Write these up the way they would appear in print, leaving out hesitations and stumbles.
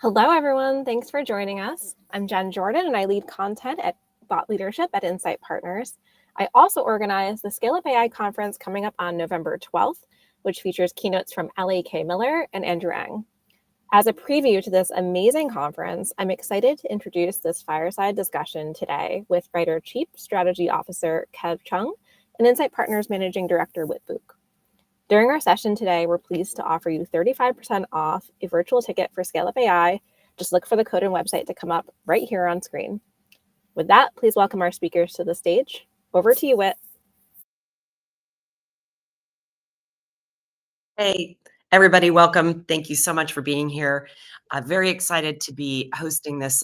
Hello, everyone. Thanks for joining us. I'm Jen Jordan, and I lead content at Thought Leadership at Insight Partners. I also organize the Scale Up AI conference coming up on November 12th, which features keynotes from L.A.K. Miller and Andrew Ng. As a preview to this amazing conference, I'm excited to introduce this fireside discussion today with Writer Chief Strategy Officer Chung and Insight Partners Managing Director Bouck. During our session today, we're pleased to offer you 35% off a virtual ticket for Scale Up AI. Just look for the code and website to come up right here on screen. With that, please welcome our speakers to the stage. Over to you, Whit. Hey, everybody, welcome. Thank you so much for being here. I'm very excited to be hosting this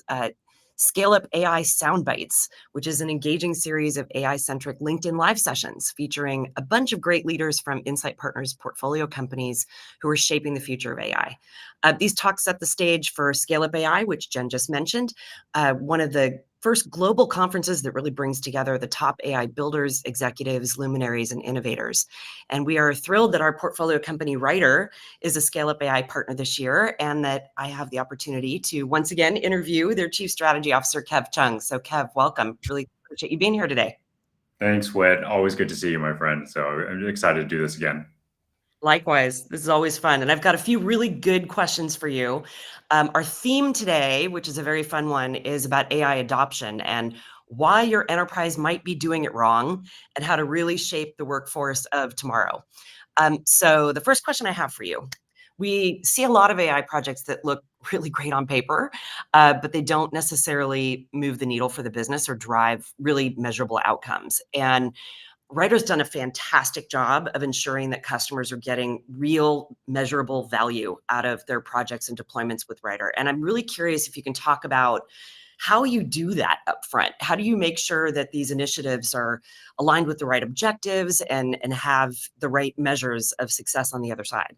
Scale Up AI Soundbites, which is an engaging series of AI-centric LinkedIn Live sessions featuring a bunch of great leaders from Insight Partners portfolio companies who are shaping the future of AI. These talks set the stage for Scale Up AI, which Jen just mentioned, one of the first global conferences that really brings together the top AI builders, executives, luminaries, and innovators. And we are thrilled that our portfolio company Writer is a Scale Up AI partner this year, and that I have the opportunity to once again interview their Chief Strategy Officer, Chung. So Kev, welcome. Really appreciate you being here today. Thanks, Whit. Always good to see you, my friend. So I'm excited to do this again. Likewise, this is always fun. And I've got a few really good questions for you. Our theme today, which is a very fun one, is about AI adoption and why your enterprise might be doing it wrong and how to really shape the workforce of tomorrow. So the first question I have for you, we see a lot of AI projects that look really great on paper, but they don't necessarily move the needle for the business or drive really measurable outcomes. And Writer's done a fantastic job of ensuring that customers are getting real measurable value out of their projects and deployments with Writer. And I'm really curious if you can talk about how you do that up front. How do you make sure that these initiatives are aligned with the right objectives and have the right measures of success on the other side?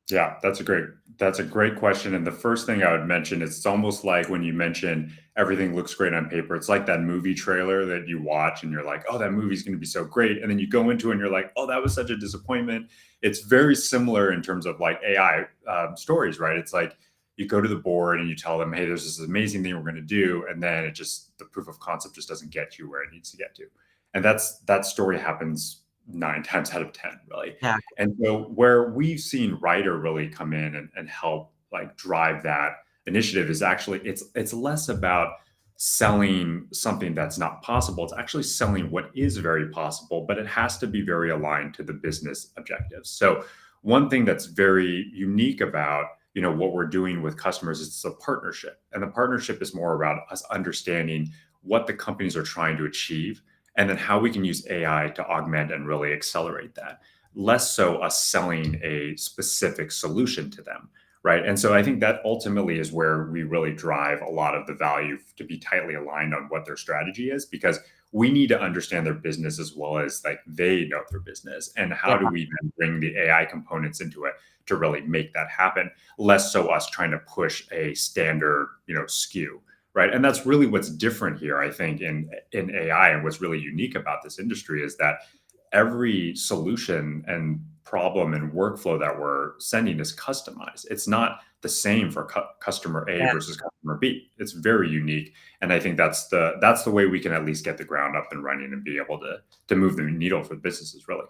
Yeah, that's a great question. And the first thing I would mention is it's almost like when you mention everything looks great on paper. It's like that movie trailer that you watch and you're like, oh, that movie's going to be so great. And then you go into it and you're like, oh, that was such a disappointment. It's very similar in terms of like AI stories, right? It's like you go to the board and you tell them, hey, there's this amazing thing we're going to do. And then the proof of concept just doesn't get you where it needs to get to. And that story happens 9 times out of 10, really. Yeah. And so where we've seen Writer really come in and help like drive that initiative is actually it's less about selling something that's not possible. It's actually selling what is very possible, but it has to be very aligned to the business objectives. So one thing that's very unique about what we're doing with customers is it's a partnership. And the partnership is more about us understanding what the companies are trying to achieve and then how we can use AI to augment and really accelerate that. Less so us selling a specific solution to them, right? And so I think that ultimately is where we really drive a lot of the value to be tightly aligned on what their strategy is, because we need to understand their business as well as like they know their business. And how do we then bring the AI components into it to really make that happen? Less so us trying to push a standard, SKU. Right. And that's really what's different here, I think, in AI. And what's really unique about this industry is that every solution and problem and workflow that we're sending is customized. It's not the same for customer A versus customer B. It's very unique. And I think that's the way we can at least get the ground up and running and be able to move the needle for businesses, really.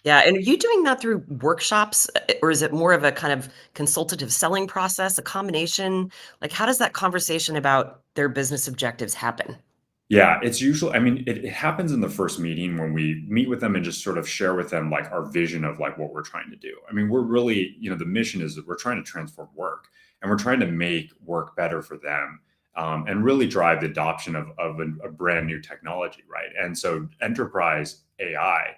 Yeah. And are you doing that through workshops, or is it more of a kind of consultative selling process, a combination? Like, how does that conversation about their business objectives happen? Yeah, it's usually, I mean, it happens in the first meeting when we meet with them and just sort of share with them like our vision of like what we're trying to do. I mean, we're really, the mission is that we're trying to transform work and we're trying to make work better for them, and really drive the adoption of a brand new technology, right? And so enterprise AI,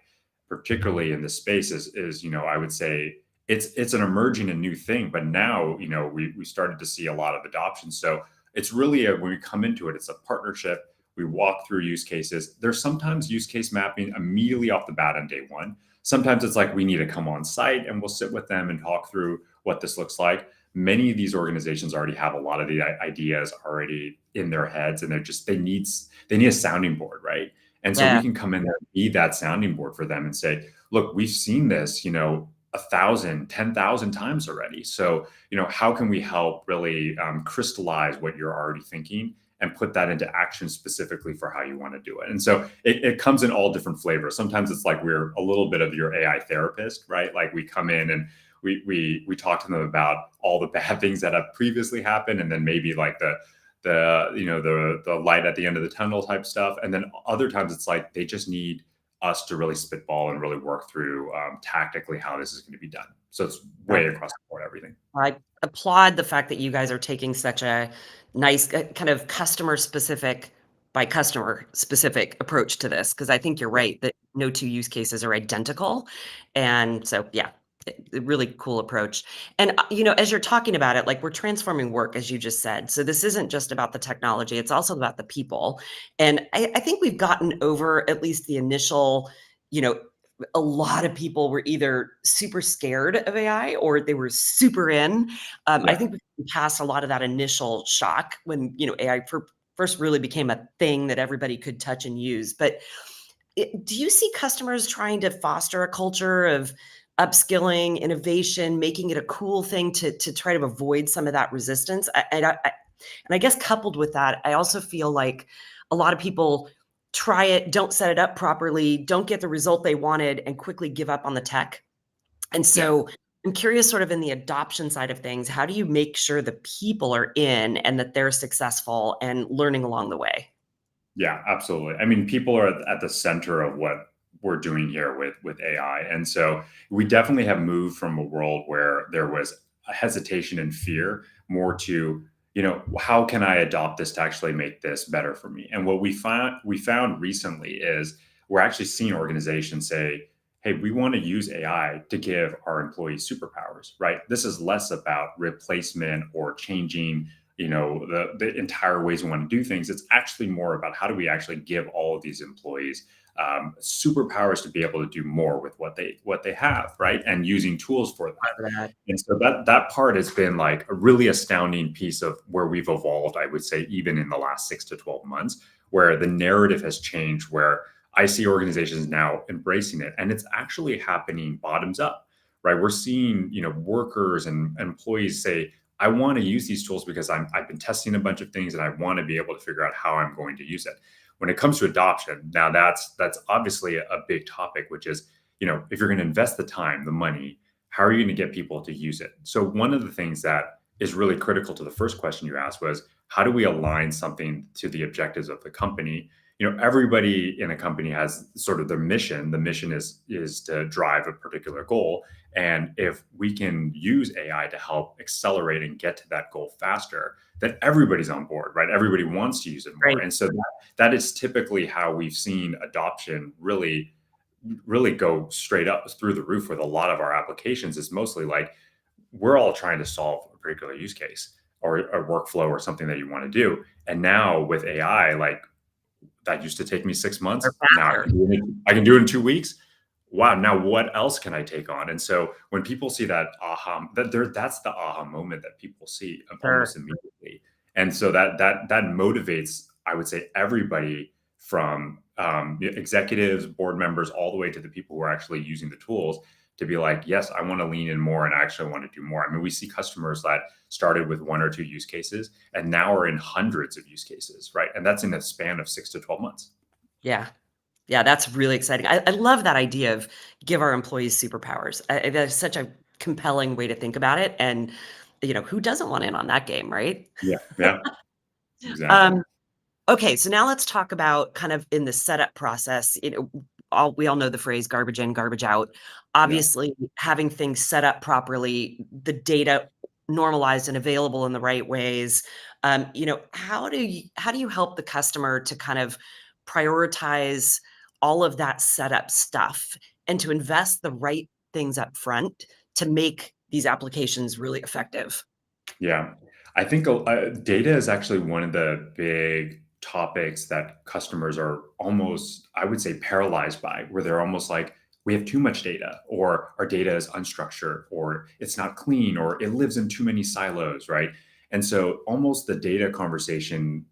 particularly in this space, is I would say it's an emerging and new thing, but now we started to see a lot of adoption. So it's really when we come into it, it's a partnership. We walk through use cases. There's sometimes use case mapping immediately off the bat on day one. Sometimes it's like we need to come on site and we'll sit with them and talk through what this looks like. Many of these organizations already have a lot of the ideas already in their heads, and they need a sounding board, right? And so we can come in there and be that sounding board for them and say, look, we've seen this, 1,000, 10,000 times already. So, how can we help really crystallize what you're already thinking and put that into action specifically for how you want to do it? And so it comes in all different flavors. Sometimes it's like we're a little bit of your AI therapist, right? Like we come in and we talk to them about all the bad things that have previously happened, and then maybe like the light at the end of the tunnel type stuff. And then other times it's like they just need us to really spitball and really work through tactically how this is going to be done. So it's way across the board, everything. I applaud the fact that you guys are taking such a nice kind of customer specific by customer specific approach to this, because I think you're right that no two use cases are identical. And so, yeah, a really cool approach. And, as you're talking about it, like we're transforming work, as you just said. So this isn't just about the technology, it's also about the people. And I think we've gotten over at least the initial, a lot of people were either super scared of AI or they were super in. I think we passed a lot of that initial shock when, AI first really became a thing that everybody could touch and use. But do you see customers trying to foster a culture of upskilling, innovation, making it a cool thing to try to avoid some of that resistance? And I guess coupled with that, I also feel like a lot of people try it, don't set it up properly, don't get the result they wanted, and quickly give up on the tech. And so I'm curious, sort of in the adoption side of things, how do you make sure the people are in and that they're successful and learning along the way? Yeah, absolutely. I mean, people are at the center of what we're doing here with AI. And so we definitely have moved from a world where there was a hesitation and fear more to, how can I adopt this to actually make this better for me? And what we found recently is we're actually seeing organizations say, hey, we want to use AI to give our employees superpowers, right? This is less about replacement or changing the entire ways we want to do things. It's actually more about how do we actually give all of these employees superpowers to be able to do more with what they have, right? And using tools for that. And so that part has been like a really astounding piece of where we've evolved, I would say, even in the last 6 to 12 months, where the narrative has changed, where I see organizations now embracing it, and it's actually happening bottoms up, right? We're seeing, workers and employees say, I want to use these tools because I've been testing a bunch of things and I want to be able to figure out how I'm going to use it. When it comes to adoption, now that's obviously a big topic, which is, if you're going to invest the time, the money, how are you going to get people to use it? So one of the things that is really critical to the first question you asked was, how do we align something to the objectives of the company? Everybody in a company has sort of their mission. The mission is to drive a particular goal. And if we can use AI to help accelerate and get to that goal faster, then everybody's on board, right? Everybody wants to use it more. Right. And so that is typically how we've seen adoption really, really go straight up through the roof with a lot of our applications. Is mostly like we're all trying to solve a particular use case or a workflow or something that you want to do. And now with AI, like that used to take me 6 months. Now I can do it in 2 weeks. Wow. Now what else can I take on? And so when people see that that's the aha moment that people see almost immediately. And so that motivates, I would say, everybody from executives, board members, all the way to the people who are actually using the tools to be like, yes, I want to lean in more and I actually want to do more. I mean, we see customers that started with 1 or 2 use cases and now are in hundreds of use cases, right? And that's in a span of 6 to 12 months. Yeah. Yeah, that's really exciting. I love that idea of give our employees superpowers. That's such a compelling way to think about it. And, who doesn't want in on that game, right? Yeah, exactly. Okay, so now let's talk about kind of in the setup process. We all know the phrase garbage in, garbage out. Obviously, having things set up properly, the data normalized and available in the right ways. How do you help the customer to kind of prioritize all of that setup stuff and to invest the right things up front to make these applications really effective? Yeah. I think data is actually one of the big topics that customers are almost, I would say, paralyzed by, where they're almost like, we have too much data, or our data is unstructured, or it's not clean, or it lives in too many silos, right? And so almost the data conversation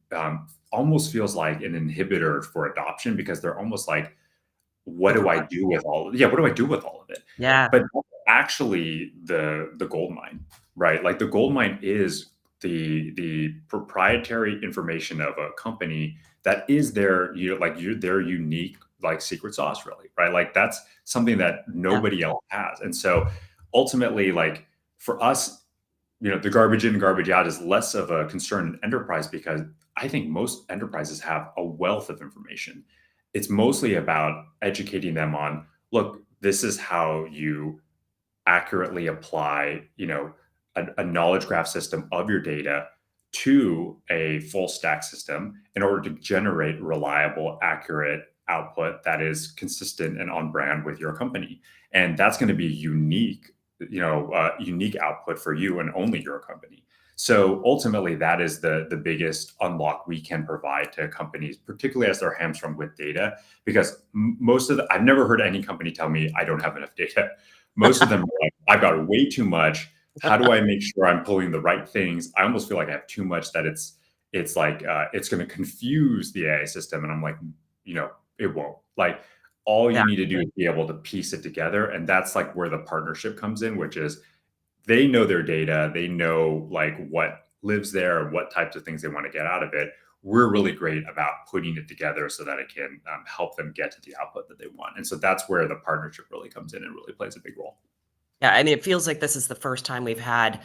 almost feels like an inhibitor for adoption, because they're almost like, what do I do with all of it? Yeah, what do I do with all of it? Yeah. But actually the gold mine, right? Like the gold mine is the proprietary information of a company that is their unique like secret sauce, really, right? Like that's something that Yeah. nobody else has. And so ultimately, like for us, the garbage in, garbage out is less of a concern in enterprise because I think most enterprises have a wealth of information. It's mostly about educating them on, look, this is how you accurately apply, a knowledge graph system of your data to a full stack system in order to generate reliable, accurate output that is consistent and on brand with your company. And that's going to be unique output for you and only your company. So ultimately, that is the biggest unlock we can provide to companies, particularly as they're hamstrung with data. Because I've never heard any company tell me I don't have enough data. Most of them are like, I've got way too much. How do I make sure I'm pulling the right things? I almost feel like I have too much that it's like it's going to confuse the AI system, and I'm like, it won't. Like all Yeah. you need to do is be able to piece it together, and that's like where the partnership comes in, which is they know their data, they know like what lives there and what types of things they want to get out of it. We're really great about putting it together so that it can help them get to the output that they want. And so that's where the partnership really comes in and really plays a big role. Yeah, I mean, it feels like this is the first time we've had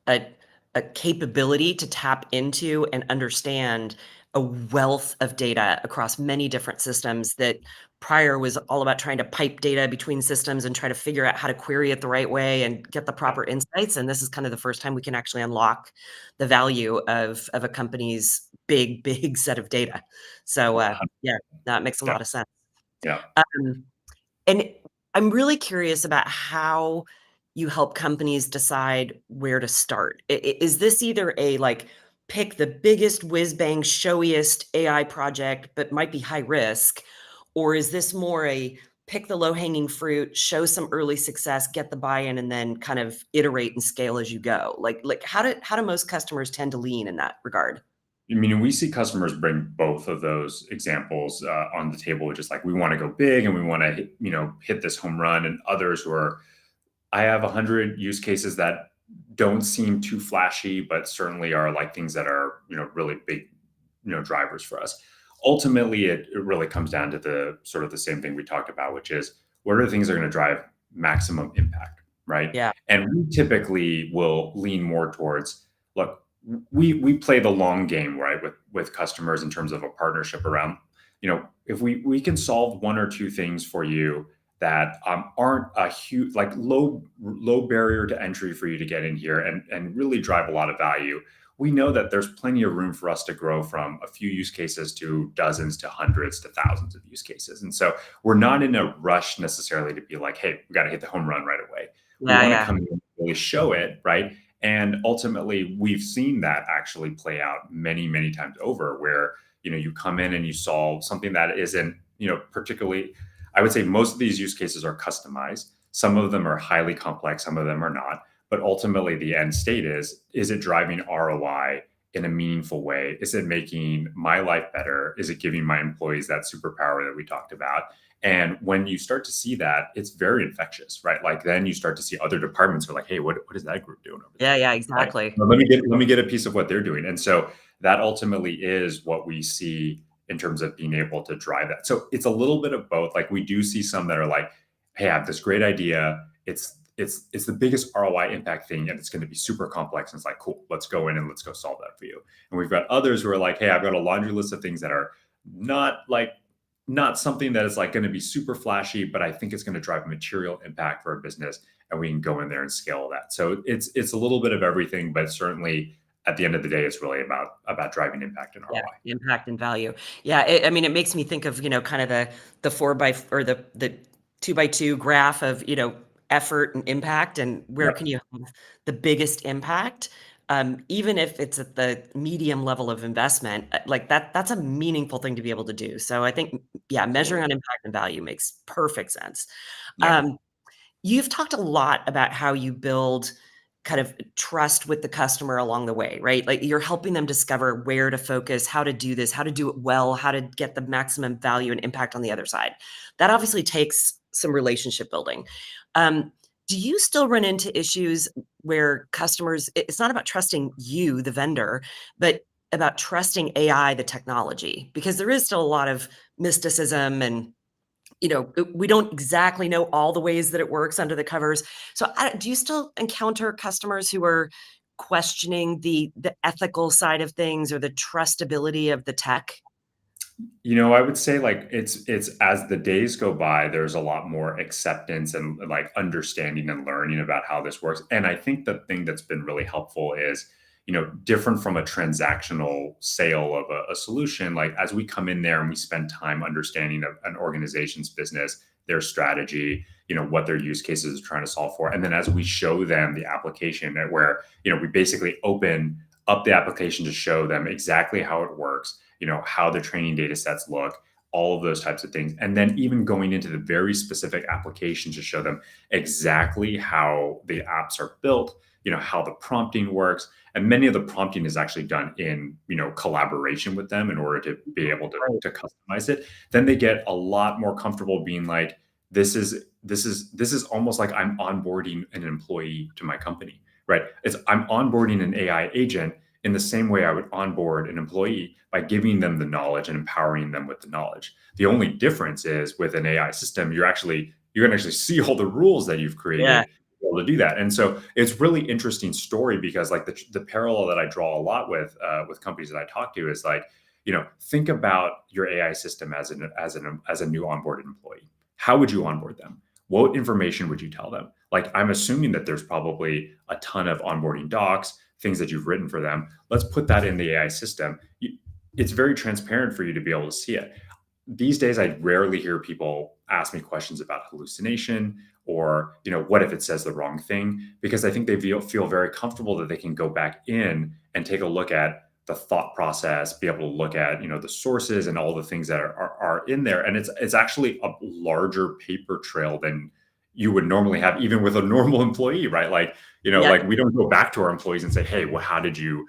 a a capability to tap into and understand a wealth of data across many different systems that prior was all about trying to pipe data between systems and try to figure out how to query it the right way and get the Yeah. proper insights. And this is kind of the first time we can actually unlock the value of a company's big, big set of data. So yeah, that makes a Yeah. lot of sense. Yeah. Um, and I'm really curious about how you help companies decide where to start. Is this either a like pick the biggest whiz bang showiest AI project but might be high risk, or is this more a pick the low hanging fruit, show some early success, get the buy-in, and then kind of iterate and scale as you go? Like how do most customers tend to lean in that regard? I mean, we see customers bring both of those examples on the table, which is like we want to go big and we want to, hit this home run, and others who are, I have 100 use cases that don't seem too flashy, but certainly are like things that are, really big, drivers for us. Ultimately, it really comes down to the sort of the same thing we talked about, which is what are the things that are going to drive maximum impact, right? Yeah. And we typically will lean more towards, look, we play the long game, right, with customers in terms of a partnership around, if we can solve one or two things for you that aren't a huge, like low barrier to entry for you to get in here and really drive a lot of value. We know that there's plenty of room for us to grow from a few use cases to dozens to hundreds to thousands of use cases. And so we're not in a rush necessarily to be like, hey, we got to hit the home run right away. We Yeah, want to yeah. come in and really show it, right? And ultimately, we've seen that actually play out many, many times over where, you come in and you solve something that isn't, particularly, I would say most of these use cases are customized. Some of them are highly complex, some of them are not. But ultimately, the end state is it driving ROI in a meaningful way? Is it making my life better? Is it giving my employees that superpower that we talked about? And when you start to see that, it's very infectious, right? Like then you start to see other departments are like, hey, what is that group doing over Yeah, there? yeah, Right. exactly. Well, let me get a piece of what they're doing. And so that ultimately is what we see in terms of being able to drive that. So it's a little bit of both. Like we do see some that are like, hey, I have this great idea. It's the biggest ROI impact thing, and it's going to be super complex. And it's like, cool, let's go in and let's go solve that for you. And we've got others who are like, hey, I've got a laundry list of things that are not like not something that is like going to be super flashy, but I think it's going to drive material impact for a business, and we can go in there and scale that. So it's a little bit of everything, but certainly at the end of the day, it's really about driving impact and Yeah, ROI. impact and value. Yeah, I mean, it makes me think of, kind of the 4 by or the 2 by 2 graph of, effort and impact and where can Yep. you have the biggest impact, even if it's at the medium level of investment, like that's a meaningful thing to be able to do. So I think, yeah, measuring Absolutely. on impact and value makes perfect sense. Yeah. Um, You've talked a lot about how you build kind of trust with the customer along the way, right? Like you're helping them discover where to focus, how to do this, how to do it well, how to get the maximum value and impact on the other side. That obviously takes some relationship building. Um, do you still run into issues where customers, it's not about trusting you, the vendor, but about trusting AI, the technology? Because there is still a lot of mysticism and we don't exactly know all the ways that it works under the covers. So do you still encounter customers who are questioning the ethical side of things or the trustability of the tech? I would say like it's as the days go by, there's a lot more acceptance and like understanding and learning about how this works. And I think the thing that's been really helpful is, different from a transactional sale of a solution, like as we come in there and we spend time understanding an organization's business, their strategy, what their use cases are trying to solve for. And then as we show them the application where, we basically open up the application to show them exactly how it works, how the training data sets look, all of those types of things. And then even going into the very specific application to show them exactly how the apps are built, how the prompting works. And many of the prompting is actually done in, collaboration with them in order to be able to customize it. Then they get a lot more comfortable being like, this is almost like I'm onboarding an employee to my company, right? I'm onboarding an AI agent in the same way I would onboard an employee by giving them the knowledge and empowering them with the knowledge. The only difference is with an AI system, you're going to actually see all the rules that you've created to be able to do that. And so it's really interesting story because like the parallel that I draw a lot with companies that I talk to is like, think about your AI system as a new onboarded employee. How would you onboard them? What information would you tell them? Like, I'm assuming that there's probably a ton of onboarding docs, things that you've written for them. Let's put that in the AI system. It's very transparent for you to be able to see it. These days, I rarely hear people ask me questions about hallucination or, what if it says the wrong thing? Because I think they feel very comfortable that they can go back in and take a look at the thought process, be able to look at, the sources and all the things that are in there. And it's actually a larger paper trail than you would normally have, even with a normal employee, right? Like, like we don't go back to our employees and say, hey, well, how did you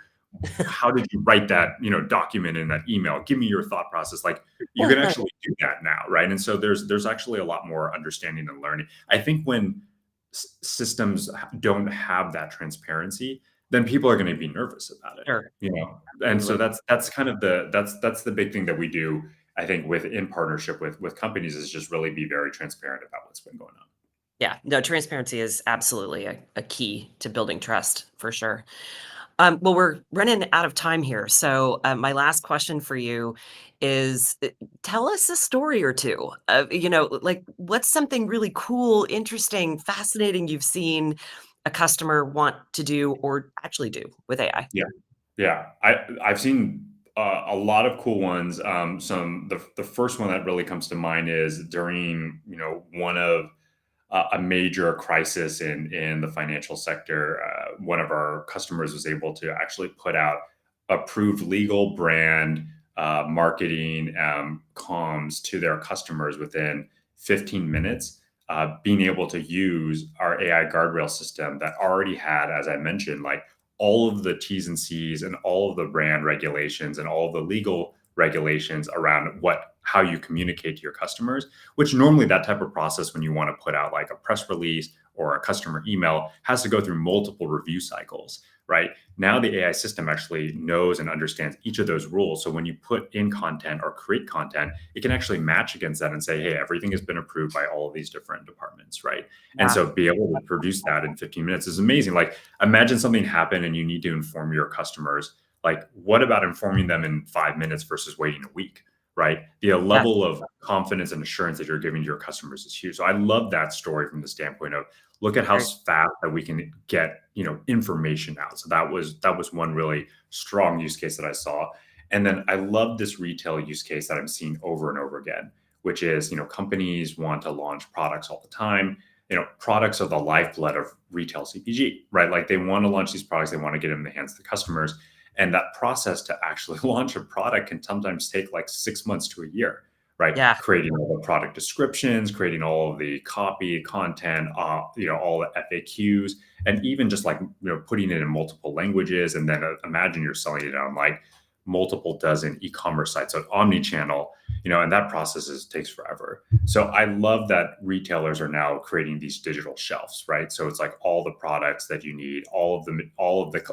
write that, document in that email? Give me your thought process. Like you can actually do that now, right? And so there's actually a lot more understanding and learning. I think when systems don't have that transparency, then people are going to be nervous about it. Sure. And so that's kind of that's the big thing that we do, I think, in partnership with companies, is just really be very transparent about what's been going on. Yeah, no, transparency is absolutely a key to building trust for sure. Well, we're running out of time here. So my last question for you is tell us a story or two of, like what's something really cool, interesting, fascinating you've seen a customer want to do or actually do with AI? Yeah. I've seen a lot of cool ones. The first one that really comes to mind is during, one of a major crisis in the financial sector. One of our customers was able to actually put out approved legal brand marketing comms to their customers within 15 minutes, being able to use our AI guardrail system that already had, as I mentioned, like all of the T's and C's and all of the brand regulations and all of the legal regulations around how you communicate to your customers, which normally that type of process, when you want to put out like a press release or a customer email, has to go through multiple review cycles, right? Now the AI system actually knows and understands each of those rules. So when you put in content or create content, it can actually match against that and say, hey, everything has been approved by all of these different departments, right? And so be able to produce that in 15 minutes is amazing. Like imagine something happened and you need to inform your customers. Like what about informing them in 5 minutes versus waiting a week? Right? The level of confidence and assurance that you're giving to your customers is huge. So I love that story from the standpoint of look at how fast that we can get, information out. So that was one really strong use case that I saw. And then I love this retail use case that I'm seeing over and over again, which is, companies want to launch products all the time. Products are the lifeblood of retail CPG, right? Like they want to launch these products, they want to get them in the hands of the customers. And that process to actually launch a product can sometimes take like 6 months to a year, right? Yeah. Creating all the product descriptions, creating all of the copy, content, all the FAQs, and even just like, putting it in multiple languages. And then imagine you're selling it on like multiple dozen e-commerce sites, so omni-channel, and that process takes forever. So I love that retailers are now creating these digital shelves, right? So it's like all the products that you need, all of the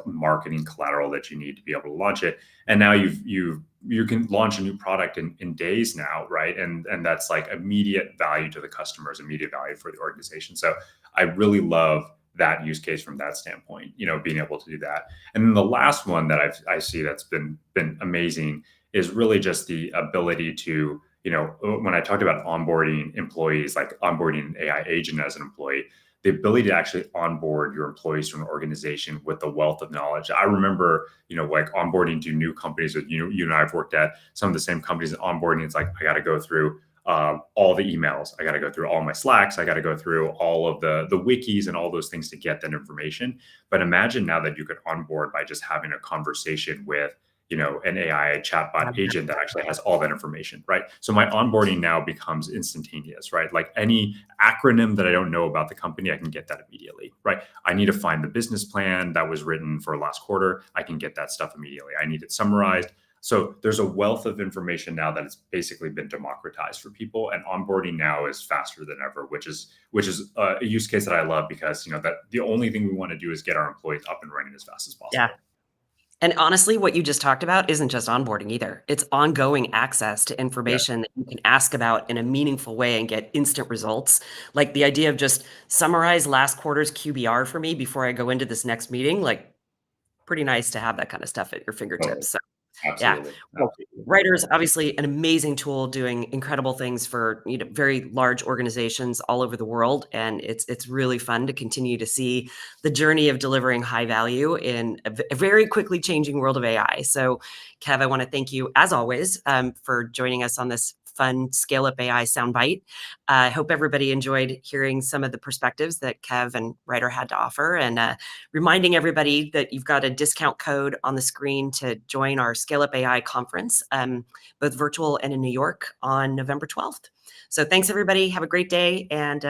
marketing collateral that you need to be able to launch it. And now you can launch a new product in days now, right? And that's like immediate value to the customers, immediate value for the organization. So I really love that use case from that standpoint, being able to do that. And then the last one that I see that's been amazing is really just the ability to, when I talked about onboarding employees, like onboarding an AI agent as an employee, the ability to actually onboard your employees to an organization with the wealth of knowledge. I remember, like onboarding to new companies that you and I have worked at some of the same companies. Onboarding, it's like I got to go through all the emails. I got to go through all my Slacks. I got to go through all of the wikis and all those things to get that information. But imagine now that you could onboard by just having a conversation with, an AI chatbot agent that actually has all that information, right? So my onboarding now becomes instantaneous, right? Like any acronym that I don't know about the company, I can get that immediately, right? I need to find the business plan that was written for last quarter. I can get that stuff immediately. I need it summarized. So there's a wealth of information now that it's basically been democratized for people, and onboarding now is faster than ever, which is a use case that I love because that the only thing we want to do is get our employees up and running as fast as possible. Yeah. And honestly, what you just talked about isn't just onboarding either. It's ongoing access to information that you can ask about in a meaningful way and get instant results. Like the idea of just summarize last quarter's QBR for me before I go into this next meeting, like pretty nice to have that kind of stuff at your fingertips. So Absolutely. Well, Writer is obviously an amazing tool doing incredible things for very large organizations all over the world, and it's really fun to continue to see the journey of delivering high value in a very quickly changing world of AI. So, Kev, I want to thank you as always for joining us on this fun Scale Up AI soundbite. I hope everybody enjoyed hearing some of the perspectives that Kev and Writer had to offer, and reminding everybody that you've got a discount code on the screen to join our Scale Up AI conference, both virtual and in New York on November 12th. So thanks, everybody. Have a great day, and